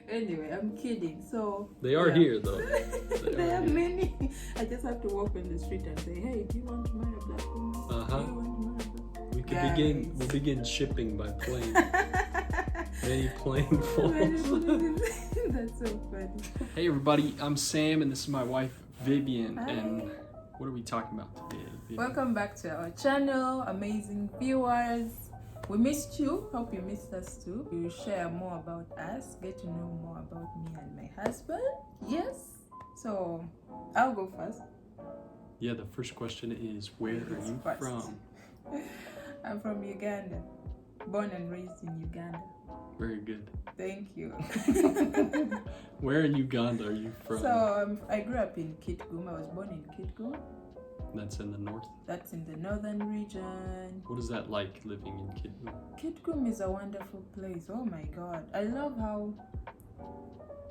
Anyway, I'm kidding. So they are here though. There are many. I just have to walk on the street and say, "Hey, do you want to marry a black woman? Do you want to marry a black?" We could We'll begin shipping by plane. Many plane falls. That's so funny. Hey everybody, I'm Sam and this is my wife Vivian. Hi. And what are we talking about today, Vivian? Welcome back to our channel, amazing viewers. We missed you. Hope you missed us too. We will share more about us, get to know more about me and my husband. Yes. So I'll go first. Yeah, the first question is, where are you from? I'm from Uganda. Born and raised in Uganda. Very good. Thank you. Where in Uganda are you from? So I grew up in Kitgum. I was born in Kitgum. That's in the north? That's in the northern region. What is that like living in Kitgum? Kitgum is a wonderful place. Oh my God. I love how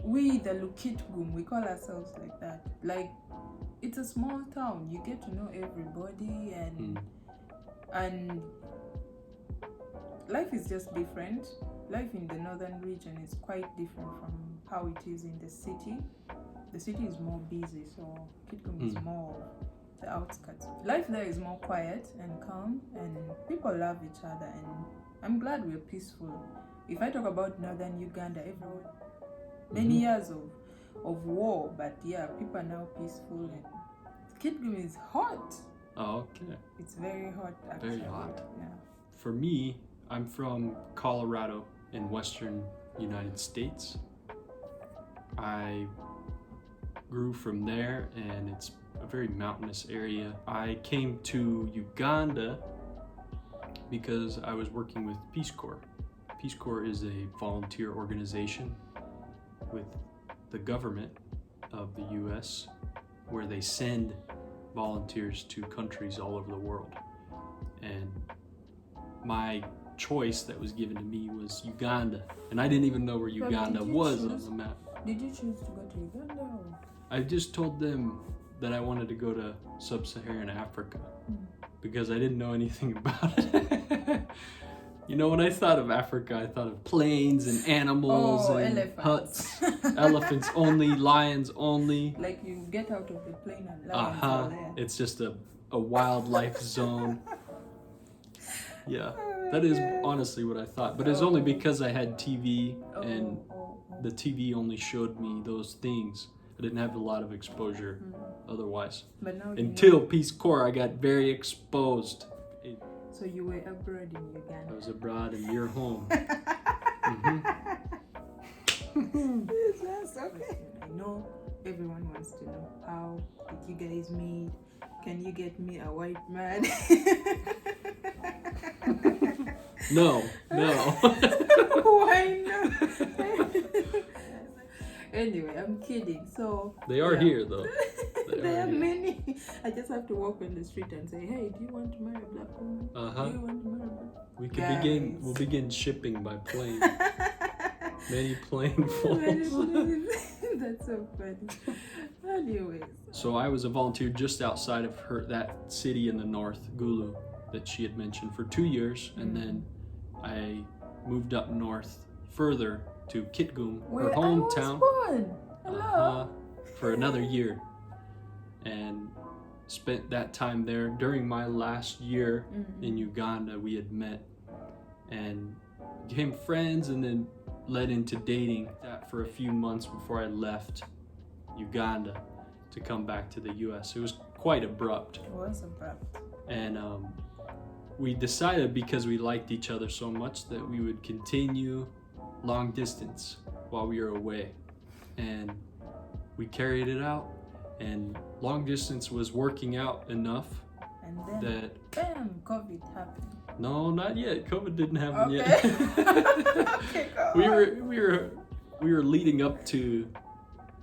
we, the Lukitgum, we call ourselves like that. Like, it's a small town. You get to know everybody and life is just different. Life in the northern region is quite different from how it is in the city. The city is more busy, so Kitgum is more the outskirts. Life there is more quiet and calm, and people love each other, and I'm glad we're peaceful. If I talk about northern Uganda, many years of war, but yeah, people are now peaceful, and Kitgum is hot. Oh, okay. It's very hot, actually. Very hot. Yeah. For me, I'm from Colorado in western United States. I grew from there, and it's a very mountainous area. I came to Uganda because I was working with Peace Corps. Peace Corps is a volunteer organization with the government of the US where they send volunteers to countries all over the world. And my choice that was given to me was Uganda, and I didn't even know where Uganda was on the map. Did you choose to go to Uganda? Or? I just told them that I wanted to go to sub-Saharan Africa because I didn't know anything about it. You know, when I thought of Africa, I thought of plains and animals and elephants. Huts, elephants only, lions only. Like you get out of the plane and lions are there. It's just a wildlife zone. Yeah, that is honestly what I thought. But it's only because I had TV and the TV only showed me those things. I didn't have a lot of exposure otherwise. But now until Peace Corps, I got very exposed. So you were abroad in Uganda. I was abroad and you're home. That's okay. I know everyone wants to know, how did you guys meet? Can you get me a white man? No. Why not? Anyway, I'm kidding. So they are here though. There are many. I just have to walk on the street and say, "Hey, do you want to marry a black woman? Do you want to marry a black woman?" We'll begin shipping by plane. Many plane falls. That's so funny. Anyways. So I was a volunteer just outside of that city in the north, Gulu, that she had mentioned, for 2 years, and then I moved up north further to Kitgum, her hometown, for another year, and spent that time there. During my last year in Uganda, we had met and became friends, and then led into dating that for a few months before I left Uganda to come back to the US. It was quite abrupt. It was abrupt. And we decided, because we liked each other so much, that we would continue long distance while we were away, and we carried it out, and long distance was working out enough, and then that bam, COVID happened. No, not yet. COVID didn't happen yet. Okay, we were leading up to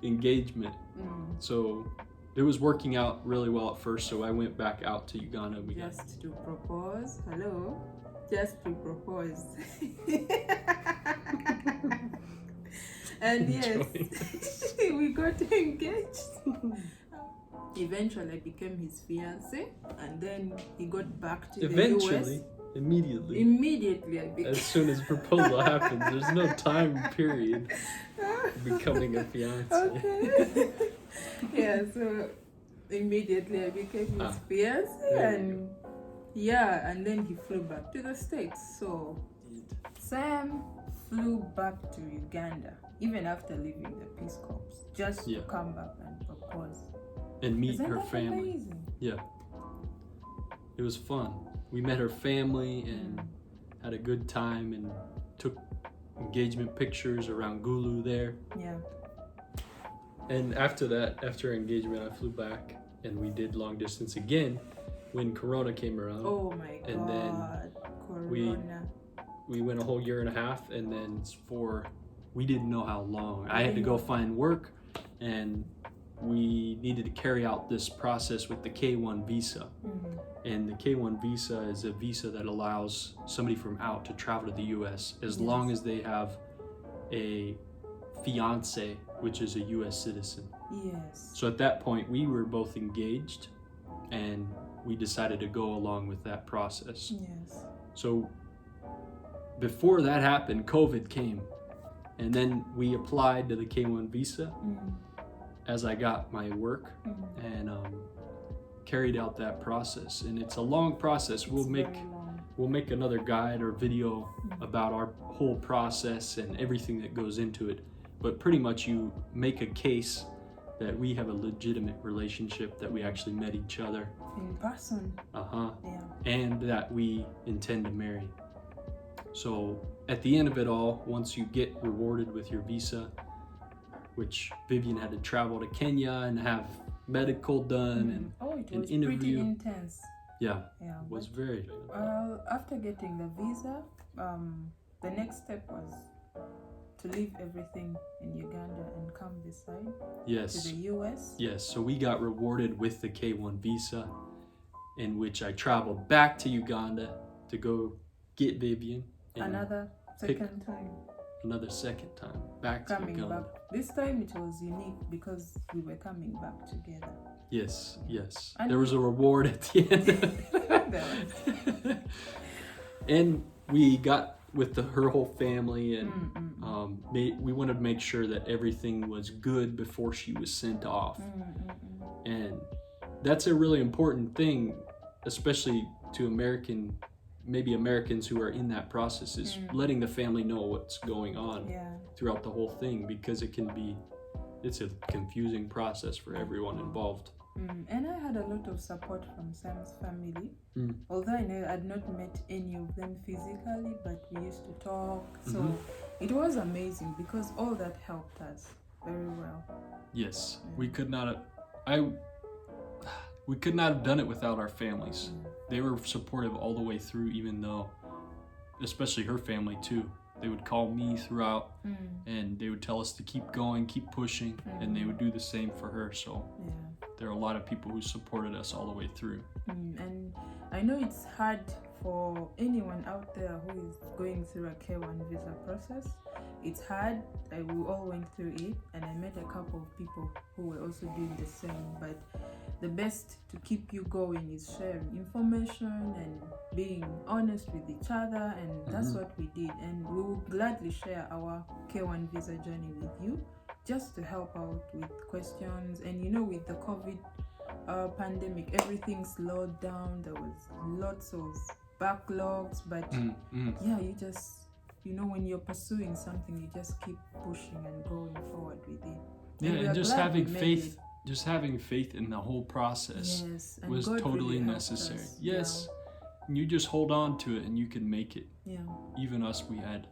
engagement, so it was working out really well at first. So I went back out to Uganda. Just to propose. Hello. Just to propose. And yes, we got engaged. Eventually I became his fiance, and then he got back to the US. Immediately I became. As soon as proposal happens, there's no time period. becoming a fiance. Okay. Yeah, so immediately I became his fiance, there you and yeah, and then he flew back to the States. So Sam flew back to Uganda even after leaving the Peace Corps, just to come back and propose. And meet Isn't her that family. amazing? Yeah. It was fun. We met her family and had a good time and took engagement pictures around Gulu there. Yeah. And after that, after our engagement, I flew back and we did long distance again when Corona came around. Oh my God. And then Corona. we went a whole year and a half, and then we didn't know how long. I had to go find work, and we needed to carry out this process with the K1 visa. And the K1 visa is a visa that allows somebody from out to travel to the US as long as they have a fiance, which is a US citizen. Yes. So at that point, we were both engaged, and we decided to go along with that process. Yes. So before that happened, COVID came, and then we applied to the K1 visa as I got my work and carried out that process. And it's a long process. We'll make another guide or video about our whole process and everything that goes into it. But pretty much you make a case that we have a legitimate relationship, that we actually met each other in person. Yeah. And that we intend to marry. So at the end of it all, once you get rewarded with your visa, which Vivian had to travel to Kenya and have medical done and it was an interview. pretty intense. Yeah, it was very. After getting the visa, the next step was to leave everything in Uganda and come this side to the US. Yes, so we got rewarded with the K1 visa, in which I traveled back to Uganda to go get Vivian. Another second time back to Uganda. Back. This time it was unique because we were coming back together. Yes. And there was a reward at the end. And we got with her whole family, and we wanted to make sure that everything was good before she was sent off. And that's a really important thing, especially to Americans who are in that process, is letting the family know what's going on throughout the whole thing, because it's a confusing process for everyone involved. And I had a lot of support from Sam's family, although I had not met any of them physically, but we used to talk. So it was amazing because all that helped us very well. Yes, we could not have done it without our families. They were supportive all the way through, even though, especially her family too, they would call me throughout and they would tell us to keep going, keep pushing, and they would do the same for her. So there are a lot of people who supported us all the way through. And I know it's hard for anyone out there who is going through a K1 visa process. It's hard. We all went through it, and I met a couple of people who were also doing the same. But the best to keep you going is sharing information and being honest with each other, and that's what we did. And we will gladly share our K1 visa journey with you, just to help out with questions. And with the COVID pandemic, everything slowed down. There was lots of backlogs, but you just when you're pursuing something, you just keep pushing and going forward with it. And just having faith. Just having faith in the whole process was God totally really necessary. us. Yes. And you just hold on to it and you can make it. Yeah. Even us, we had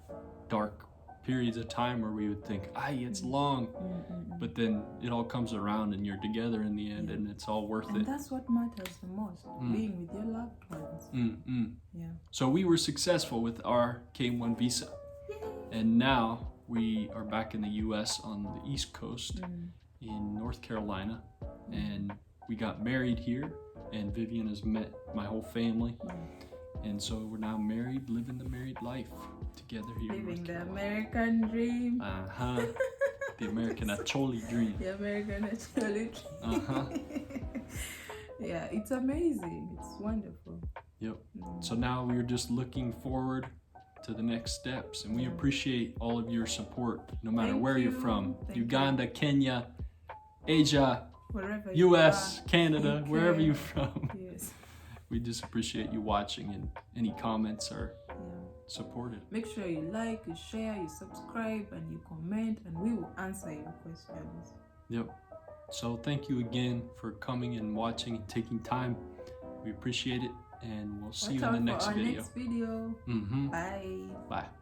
dark periods of time where we would think, it's long. But then it all comes around and you're together in the end and it's all worth it. And that's what matters the most, being with your loved ones. Yeah. So we were successful with our K1 visa. And now we are back in the US on the East Coast. In North Carolina, and we got married here, and Vivian has met my whole family, and so we're now married, living the married life together here. Living the American dream. The American Acholi dream. The American Acholi dream. Yeah, it's amazing. It's wonderful. Yep. So now we're just looking forward to the next steps. And we Yeah. appreciate all of your support, no matter Thank where you're you. from. Thank you. Uganda, Kenya, Asia, Wherever you US, are. Canada, UK. wherever you're from. Yes. We just appreciate you watching, and any comments are Yeah. supported. Make sure you like, you share, you subscribe, and you comment, and we will answer your questions. Yep. So thank you again for coming and watching and taking time. We appreciate it, and we'll see you in the next Watch out for our video. next video. Mm-hmm. Bye. Bye.